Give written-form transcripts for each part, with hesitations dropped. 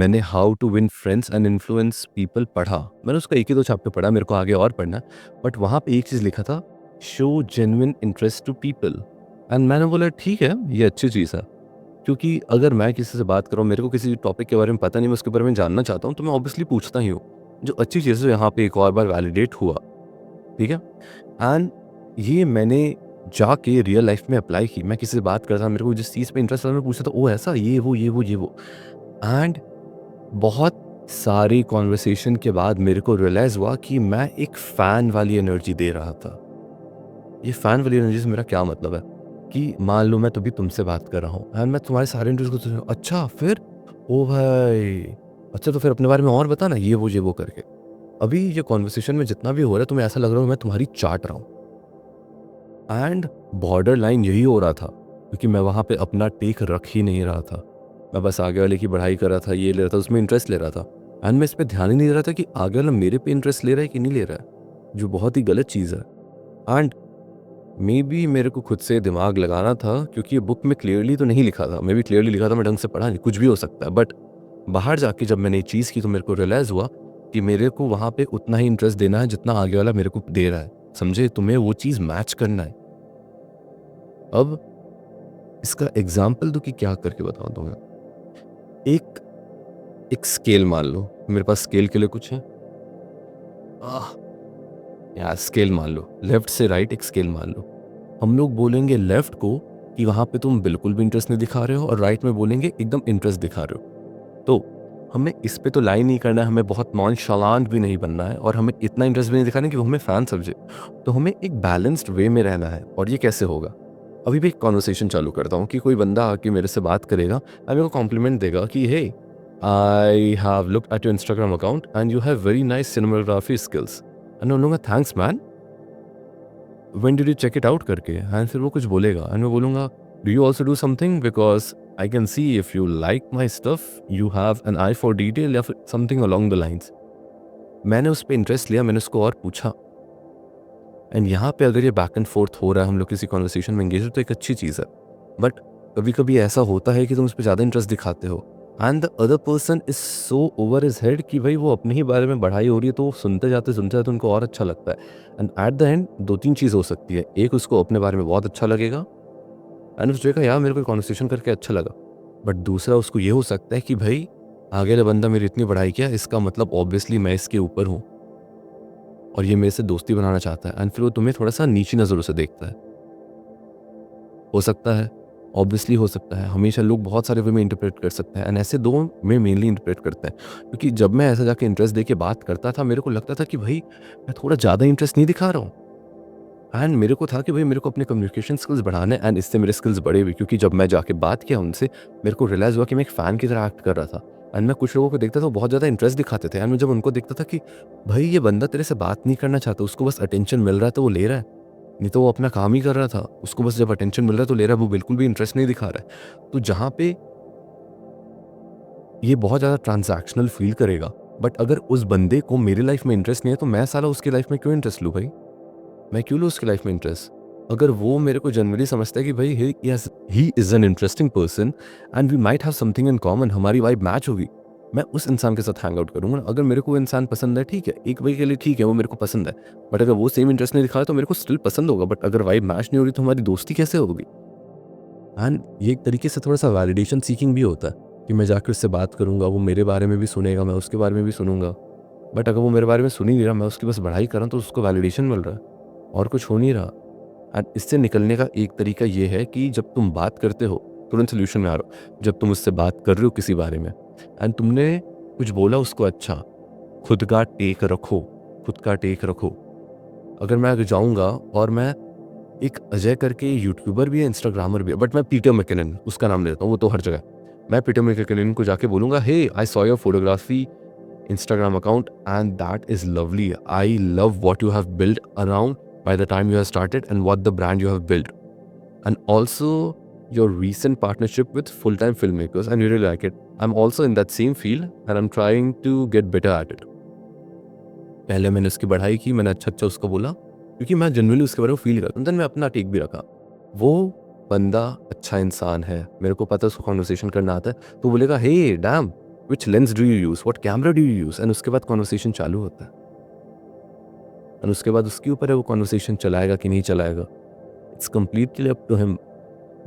मैंने how to win friends and influence people पढ़ा। मैंने उसका एक ही दो चैप्टर पढ़ा, मेरे को आगे और पढ़ना है। बट वहाँ पे एक चीज़ लिखा था, show genuine interest to people. And मैंने बोला ठीक है, ये अच्छी चीज़ है, क्योंकि अगर मैं किसी से बात कर रहा हूँ, मेरे को किसी टॉपिक के बारे में पता नहीं, मैं उसके बारे में जानना चाहता हूँ, तो मैं ऑब्वियसली पूछता ही हूँ। जो अच्छी चीज़ है यहाँ पे एक और बार वैलिडेट हुआ, ठीक है। एंड ये मैंने जाके रियल लाइफ में अप्लाई की। मैं किसी से बात करता, मेरे को जिस चीज़ पे इंटरेस्ट था मैं पूछता था, ओ ऐसा, ये वो। एंड बहुत सारी कॉन्वर्सेशन के बाद मेरे को रियलाइज़ हुआ कि मैं एक फ़ैन वाली एनर्जी दे रहा था। ये फ़ैन वाली एनर्जी से मेरा क्या मतलब है कि मान लो मैं तभी तुमसे बात कर रहा हूँ एंड मैं तुम्हारे सारे इंटरेस्ट को सुन रहा हूँ, अच्छा फिर, ओ भाई, अच्छा तो फिर अपने बारे में और बता ना, ये वो करके। अभी ये कॉन्वर्सेशन में जितना भी हो रहा है, तुम्हें ऐसा लग रहा है मैं तुम्हारी चाट रहा हूँ। एंड बॉर्डर लाइन यही हो रहा था, क्योंकि मैं वहाँ पे अपना टेक रख ही नहीं रहा था। मैं बस आगे वाले की बढ़ाई कर रहा था, ये ले रहा था, उसमें इंटरेस्ट ले रहा था। एंड मैं इस पे ध्यान ही नहीं दे रहा था कि आगे वाला मेरे पे इंटरेस्ट ले रहा है कि नहीं ले रहा है, जो बहुत ही गलत चीज़ है। एंड मे बी मेरे को खुद से दिमाग लगाना था, क्योंकि ये बुक में क्लियरली तो नहीं लिखा था। मे बी क्लियरली लिखा था, मैं ढंग से पढ़ा नहीं, कुछ भी हो सकता है। बट बाहर जाके जब मैंने ये चीज़ की तो मेरे को रियलाइज़ हुआ कि मेरे को वहाँ पे उतना ही इंटरेस्ट देना है जितना आगे वाला मेरे को दे रहा है। समझे? तुम्हें वो चीज़ मैच करना है। अब इसका एग्जाम्पल तो कि क्या करके बताऊँ तुम्हें। एक एक स्केल मान लो, मेरे पास स्केल के लिए कुछ है। आह, यार स्केल मान लो, लेफ्ट से राइट एक स्केल मान लो। हम लोग बोलेंगे लेफ्ट को कि वहाँ पे तुम बिल्कुल भी इंटरेस्ट नहीं दिखा रहे हो, और राइट में बोलेंगे एकदम इंटरेस्ट दिखा रहे हो। तो हमें इस पे तो लाइन नहीं करना है, हमें बहुत नॉनशलांट भी नहीं बनना है, और हमें इतना इंटरेस्ट भी नहीं दिखाना है कि वो हमें फैन समझे। तो हमें एक बैलेंस्ड वे में रहना है। और ये कैसे होगा? अभी भी एक कॉन्वर्सेशन चालू करता हूँ कि कोई बंदा आके मेरे से बात करेगा और मेरे को कॉम्प्लीमेंट देगा कि hey, I have looked at your Instagram account and you have very nice cinematography skills. And बोलूँगा thanks man, when did you check it out करके। एंड फिर वो कुछ बोलेगा एंड मैं बोलूँगा, do you also do something, because I can see if you like my stuff you have an eye for detail, या फिर समथिंग अलॉन्ग द लाइन्स। मैंने उस पर इंटरेस्ट लिया, मैंने उसको और पूछा। एंड यहाँ पे अगर ये बैक एंड फोर्थ हो रहा है, हम लोग किसी कॉन्वर्सेशन में एंगेज हो, तो एक अच्छी चीज़ है। बट कभी कभी ऐसा होता है कि तुम उस पर ज़्यादा इंटरेस्ट दिखाते हो and the other person is so over his head कि भाई वो अपने ही बारे में बढ़ाई हो रही है, तो वो सुनते जाते उनको और अच्छा लगता है। एंड एट द एंड दो तीन चीज़ हो सकती है, एक उसको अपने बारे में बहुत अच्छा लगेगा एंड उसको सोचेगा यार मेरे को कॉन्वर्सेशन करके अच्छा लगा। बट दूसरा उसको ये हो सकता है कि भाई आगे वाला बंदा मेरी इतनी बढ़ाई किया, इसका मतलब ऑब्वियसली मैं इसके ऊपर हूँ और ये मेरे से दोस्ती बनाना चाहता है। एंड फिर वो तुम्हें थोड़ा सा नीची नज़रों से देखता है। हो सकता है, ऑब्वियसली हो सकता है। हमेशा लोग बहुत सारे वे में इंटरप्रेट कर सकते हैं एंड ऐसे दो में मेनली इंटरप्रेट करते हैं। क्योंकि जब मैं ऐसा जाके इंटरेस्ट दे के बात करता था, मेरे को लगता था कि भाई मैं थोड़ा ज़्यादा इंटरेस्ट नहीं दिखा रहा हूँ। एंड मेरे को था कि भाई मेरे को अपने कम्युनिकेशन स्किल्स बढ़ाने, एंड इससे मेरे स्किल्स बढ़े भी, क्योंकि जब मैं जाके बात किया उनसे, मेरे को रियलाइज़ हुआ कि मैं एक फ़ैन की तरह एक्ट कर रहा था। एंड मैं कुछ लोगों को देखता था वो बहुत ज़्यादा इंटरेस्ट दिखाते थे, एंड मैं जब उनको देखता था कि भाई ये बंदा तेरे से बात नहीं करना चाहता, उसको बस अटेंशन मिल रहा है तो वो ले रहा है, नहीं तो वो अपना काम ही कर रहा था, उसको बस जब अटेंशन मिल रहा है तो ले रहा है, वो बिल्कुल भी इंटरेस्ट नहीं दिखा रहा है। तो जहाँ पे ये बहुत ज़्यादा ट्रांजैक्शनल फील करेगा, बट अगर उस बंदे को मेरी लाइफ में इंटरेस्ट नहीं है, तो मैं साला उसकी लाइफ में क्यों इंटरेस्ट लूँ भाई? मैं क्यों लूँ उसकी लाइफ में इंटरेस्ट? अगर वो मेरे को जनरली समझता है कि भाई he is an interesting person and we might have something in common, हमारी वाइब मैच होगी, मैं उस इंसान के साथ हैंग आउट करूँगा। अगर मेरे को वो इंसान पसंद है, ठीक है, एक वही के लिए ठीक है, वो मेरे को पसंद है, बट अगर वो सेम इंटरेस्ट नहीं दिखा रहा तो मेरे को स्टिल पसंद होगा। बट अगर वाइब मैच नहीं हो रही तो हमारी दोस्ती कैसे होगी? एंड ये एक तरीके से थोड़ा सा वैलिडेशन सीकिंग भी होता है कि मैं जाकर उससे बात करूँगा, वो मेरे बारे में भी सुनेगा, मैं उसके बारे में भी सुनूंगा। बट अगर वो मेरे बारे में सुन ही नहीं रहा, मैं उसकी बस बढ़ाई कर रहा हूँ, तो उसको वैलिडेशन मिल रहा है और कुछ हो नहीं रहा। एंड इससे निकलने का एक तरीका ये है कि जब तुम बात करते हो, तुरंत सोल्यूशन में आ रहा हो, जब तुम उससे बात कर रहे हो किसी बारे में एंड तुमने कुछ बोला उसको अच्छा, खुद का टेक रखो, खुद का टेक रखो। अगर मैं आगे जाऊँगा और मैं, एक अजय करके यूट्यूबर भी है, इंस्टाग्रामर भी है, बट मैं पीटर मैकिनन उसका नाम लेता हूँ, वो तो हर जगह। मैं पीटर मैकिनन को जाके बोलूँगा, hey I saw your photography Instagram account and that is lovely. I love what you have built around by the time you have started and what the brand you have built. And also your recent partnership with full-time filmmakers, and you really like it. I'm also in that same field and I'm trying to get better at it. पहले मैंने उसकी बढ़ाई की, मैंने अच्छा उसको बोला क्योंकि मैं जनरली उसके बारे में फील करता हूँ। देन मैं अपना टेक भी रखा। वो बंदा अच्छा इंसान है, मेरे को पता है उसको कॉन्वर्सेशन करना आता है, तो बोलेगा hey damn, which lens do you use, what camera do you use, and उसके बाद कॉन्वर्सेशन चालू होता है। एंड उसके बाद उसके ऊपर है वो कॉन्वर्सेशन चलाएगा कि नहीं चलाएगा, it's completely up to him.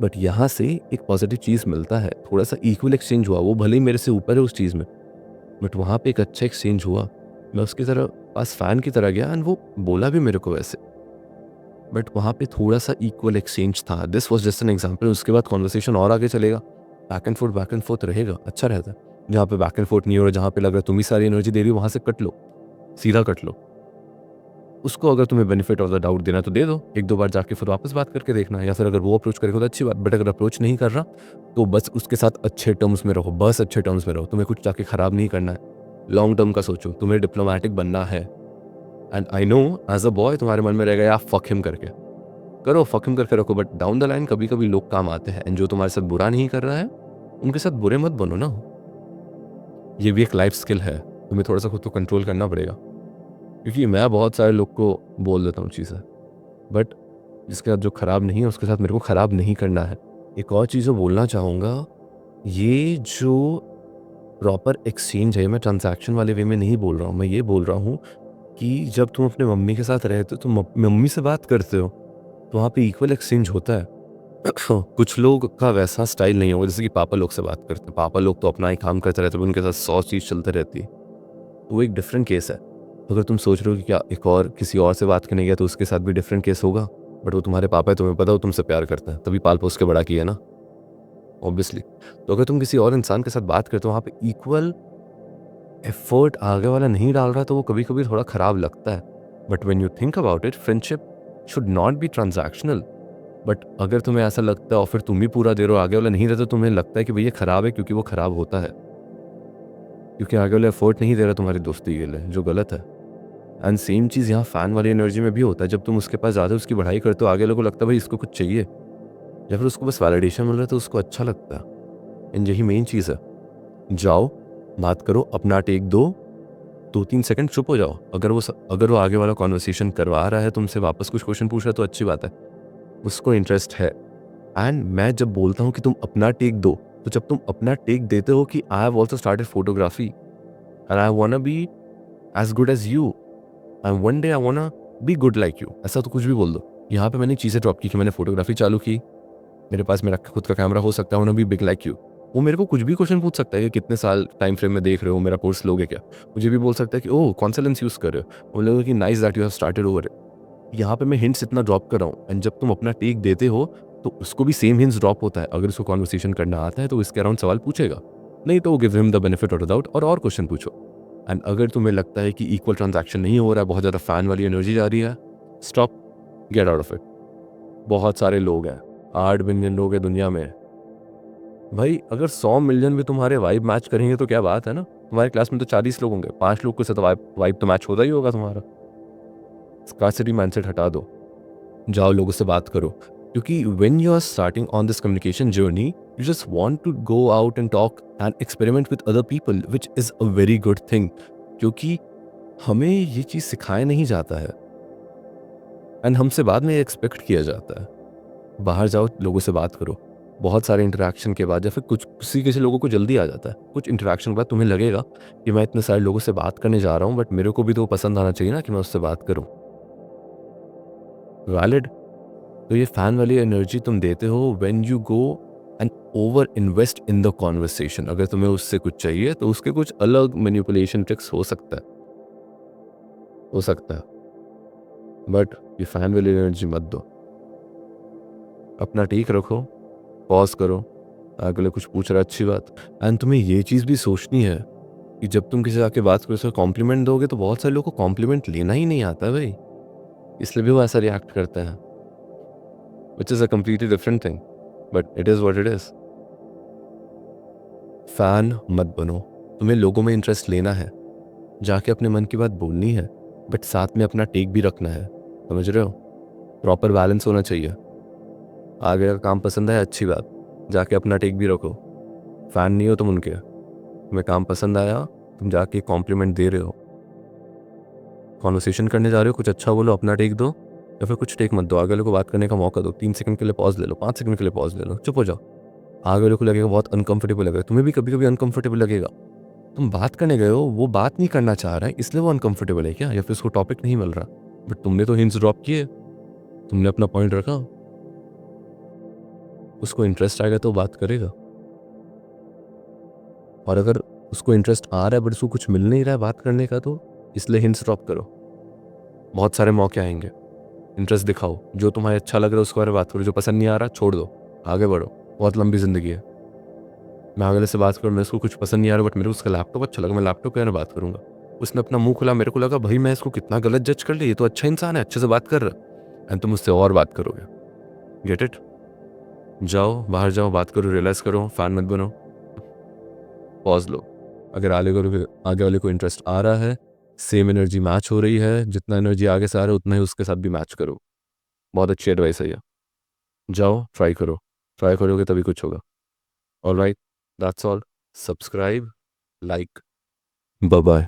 But यहाँ से एक पॉजिटिव चीज़ मिलता है, थोड़ा सा इक्वल एक्सचेंज हुआ, वो भले ही मेरे से ऊपर है उस चीज़ में, बट वहाँ पे एक अच्छा एक्सचेंज हुआ। मैं उसकी तरह पास फ़ैन की तरह गया एंड वो बोला भी मेरे को वैसे, बट वहाँ पे थोड़ा सा इक्वल एक्सचेंज था। This was just an example. उसके बाद कॉन्वर्सेशन और आगे चलेगा, बैक एंड फोर्थ रहेगा, अच्छा रहता है। जहाँ पे बैक एंड फोर्थ नहीं हो रहा, जहाँ पे लग रहा है तुम ही सारी एनर्जी दे रही हो, वहाँ से कट लो, सीधा कट लो। उसको अगर तुम्हें बेनिफिट ऑफ द डाउट देना तो दे दो, एक दो बार जाके फिर वापस बात करके देखना, या फिर अगर वो अप्रोच करेगा तो अच्छी बात, बट अगर अप्रोच नहीं कर रहा तो बस उसके साथ अच्छे टर्म्स में रहो, बस अच्छे टर्म्स में रहो। तुम्हें कुछ जाके खराब नहीं करना है, लॉन्ग टर्म का सोचो, तुम्हें डिप्लोमेटिक बनना है। And I know as a boy तुम्हारे मन में रहेगा यार फक हिम करके करो, फक हिम करके रखो, बट डाउन द लाइन कभी कभी लोग काम आते हैं, एंड जो तुम्हारे साथ बुरा नहीं कर रहा है उनके साथ बुरे मत बनो ना। ये भी एक लाइफ स्किल है, तुम्हें थोड़ा सा खुद को कंट्रोल करना पड़ेगा, क्योंकि मैं बहुत सारे लोग को बोल देता हूँ चीज़ें, बट जिसके साथ जो खराब नहीं है उसके साथ मेरे को खराब नहीं करना है। एक और चीज़ जो बोलना चाहूँगा, ये जो प्रॉपर एक्सचेंज है, मैं ट्रांजैक्शन वाले वे में नहीं बोल रहा हूँ, मैं ये बोल रहा हूँ कि जब तुम अपने मम्मी के साथ रहते हो तो मम्मी से बात करते हो तो वहाँ पे इक्वल एक्सचेंज होता है। कुछ लोग का वैसा स्टाइल नहीं होगा जैसे कि पापा लोग से बात करते हैं। पापा लोग तो अपना ही काम करते रहते हैं, उनके साथ 100 चीज़ चलते रहती है, तो वो एक डिफरेंट केस है। अगर तुम सोच रहे हो कि क्या एक और किसी और से बात करने गया तो उसके साथ भी डिफरेंट केस होगा, बट वो तुम्हारे पापा है, तुम्हें पता हो तुमसे प्यार करता है, तभी पाल पोस के बड़ा किया ना, ऑब्वियसली। तो अगर तुम किसी और इंसान के साथ बात करते हो, वहाँ पे इक्वल एफर्ट आगे वाला नहीं डाल रहा, तो वो कभी कभी थोड़ा खराब लगता है। But when you think about it, friendship should not be transactional. But अगर तुम्हें ऐसा लगता है और फिर तुम ही पूरा दे रहे हो, आगे वाला नहीं रहता, तो तुम्हें लगता है कि भैया खराब है, क्योंकि वो खराब होता है, क्योंकि आगे वाला एफर्ट नहीं दे रहा तुम्हारी दोस्ती के लिए, जो गलत है। एंड सेम चीज़ यहाँ फ़ैन वाली एनर्जी में भी होता है। जब तुम उसके पास ज़्यादा उसकी बढ़ाई करते हो, आगे लोगों को लगता है भाई इसको कुछ चाहिए, या फिर उसको बस वैलिडेशन मिल रहा है तो उसको अच्छा लगता है। एंड यही मेन चीज़ है। जाओ, बात करो, अपना टेक दो, 2-3 सेकंड चुप हो जाओ। अगर वो आगे वाला कॉन्वर्सेशन करवा रहा है तुमसे, वापस कुछ क्वेश्चन पूछ रहा है, तो अच्छी बात है, उसको इंटरेस्ट है। एंड मैं जब बोलता हूँ कि तुम अपना टेक दो, तो जब तुम अपना टेक देते हो कि I have also started photography and I wanna be as good as you, and one day I wanna be good like you, ऐसा तो कुछ भी बोल दो। यहाँ पे मैंने चीज़ें ड्रॉप की कि मैंने फोटोग्राफी चालू की, मेरे पास मेरा खुद का कैमरा हो सकता है, वांना बी बिग लाइक यू। वो मेरे को कुछ भी क्वेश्चन पूछ सकता है कि कितने साल टाइम फ्रेम में देख रहे हो, मेरा कोर्स लोगे क्या। मुझे भी बोल सकता है कि ओह कौन सा लेंस यूज़ कर रहे हो, बोलेगा कि nice that you have started over it. यहाँ पे मैं हिंट्स इतना ड्रॉप कर रहा हूँ, एंड जब तुम अपना टेक देते हो तो उसको भी सेम हिंट्स ड्रॉप होता है। अगर उसको कॉन्वर्सेशन करना आता है तो इसके अराउंड सवाल पूछेगा, नहीं तो give him the benefit of the doubt और क्वेश्चन पूछो। एंड अगर तुम्हें लगता है कि इक्वल ट्रांजैक्शन नहीं हो रहा है, बहुत ज़्यादा फैन वाली एनर्जी जा रही है, stop, get out of it. बहुत सारे लोग हैं, 8 बिलियन लोग हैं दुनिया में। भाई अगर 100 मिलियन भी तुम्हारे वाइब मैच करेंगे तो क्या बात है ना। तुम्हारे क्लास में तो 40 लोग होंगे, 5 लोग के साथ वाइब तो मैच होता ही होगा तुम्हारा। स्कार्सिटी माइंडसेट हटा दो, जाओ लोगों से बात करो, क्योंकि when you are starting on this communication journey, you just want to go out and talk and experiment with other people, which is a very good thing, क्योंकि हमें ये चीज़ सिखाया नहीं जाता है एंड हमसे बाद में एक्सपेक्ट किया जाता है। बाहर जाओ, लोगों से बात करो। बहुत सारे इंटरेक्शन के बाद, या फिर कुछ किसी लोगों को जल्दी आ जाता है, कुछ इंटरेक्शन के बाद तुम्हें लगेगा कि मैं इतने सारे लोगों से बात करने जा रहा हूँ, बट मेरे को भी तो पसंद आना चाहिए ना कि मैं उससे बात करूँ। वैलिड। तो ये फैन वाली एनर्जी तुम देते हो when you go and over invest in the conversation. अगर तुम्हें उससे कुछ चाहिए तो उसके कुछ अलग मैनिपुलेशन ट्रिक्स हो सकता है, बट ये फैन वाली एनर्जी मत दो। अपना ठीक रखो, पॉज करो, अगले कुछ पूछ रहा है, अच्छी बात। एंड तुम्हें ये चीज़ भी सोचनी है कि जब तुम किसी से आके बात करो, कॉम्प्लीमेंट दोगे, तो बहुत सारे लोगों को कॉम्प्लीमेंट लेना ही नहीं आता भाई, इसलिए भी वो ऐसा रिएक्ट करते हैं, विच is a completely different thing, but it is what it is. Fan मत बनो। तुम्हें लोगों में इंटरेस्ट लेना है, जाके अपने मन की बात बोलनी है, बट साथ में अपना टेक भी रखना है, समझ रहे हो। प्रॉपर बैलेंस होना चाहिए। आगे का काम पसंद है, अच्छी बात, जाके अपना टेक भी रखो। फ़ैन नहीं हो तुम उनके, तुम्हें काम पसंद आया, तुम जाके कॉम्प्लीमेंट दे रहे हो, कॉन्वर्सेशन करने जा रहे हो, कुछ अच्छा बोलो, अपना टेक दो, या फिर कुछ टेक मत दो, आगे वाले को बात करने का मौका दो। 3 सेकंड के लिए पॉज ले लो, 5 सेकंड के लिए पॉज ले लो, चुप हो जाओ। आगे वाले को लगेगा बहुत अनकंफर्टेबल लगेगा, तुम्हें भी कभी कभी अनकंफर्टेबल लगेगा, तुम बात करने गए हो, वो बात नहीं करना चाह रहा है इसलिए वो अनकंफर्टेबल है क्या, या फिर उसको टॉपिक नहीं मिल रहा? बट तुमने तो हिंट्स ड्रॉप किए, तुमने अपना पॉइंट रखा, उसको इंटरेस्ट आएगा तो बात करेगा। और अगर उसको इंटरेस्ट आ रहा है बट उसको कुछ मिल नहीं रहा है बात करने का, तो इसलिए हिंट्स ड्रॉप करो। बहुत सारे मौके आएंगे, इंटरेस्ट दिखाओ, जो तुम्हें अच्छा लग रहा है उसके बारे में बात करो, जो पसंद नहीं आ रहा छोड़ दो, आगे बढ़ो, बहुत लंबी ज़िंदगी है। मैं अगले से बात करूँ, मेरे उसको कुछ पसंद नहीं आ रहा बट मेरे को उसका लैपटॉप अच्छा लगा, मैं लैपटॉप के बारे में बात करूँगा। उसने अपना मुंह खुला, मेरे को लगा भाई मैं इसको कितना गलत जज कर लिया, ये तो अच्छा इंसान है, अच्छे से बात कर रहा है, एंड तुम उससे और बात करोगे। Get it? जाओ बाहर जाओ, बात करो, रियलाइज करो, फैन मत बनो, पॉज लो। अगर आगे वाले को इंटरेस्ट आ रहा है, सेम एनर्जी मैच हो रही है, जितना एनर्जी आगे से आ रहा है उतना ही उसके साथ भी मैच करो। बहुत अच्छी एडवाइस है ये। जाओ ट्राई करो, ट्राई करोगे तभी कुछ होगा। Alright, that's all. Subscribe, like, bye bye.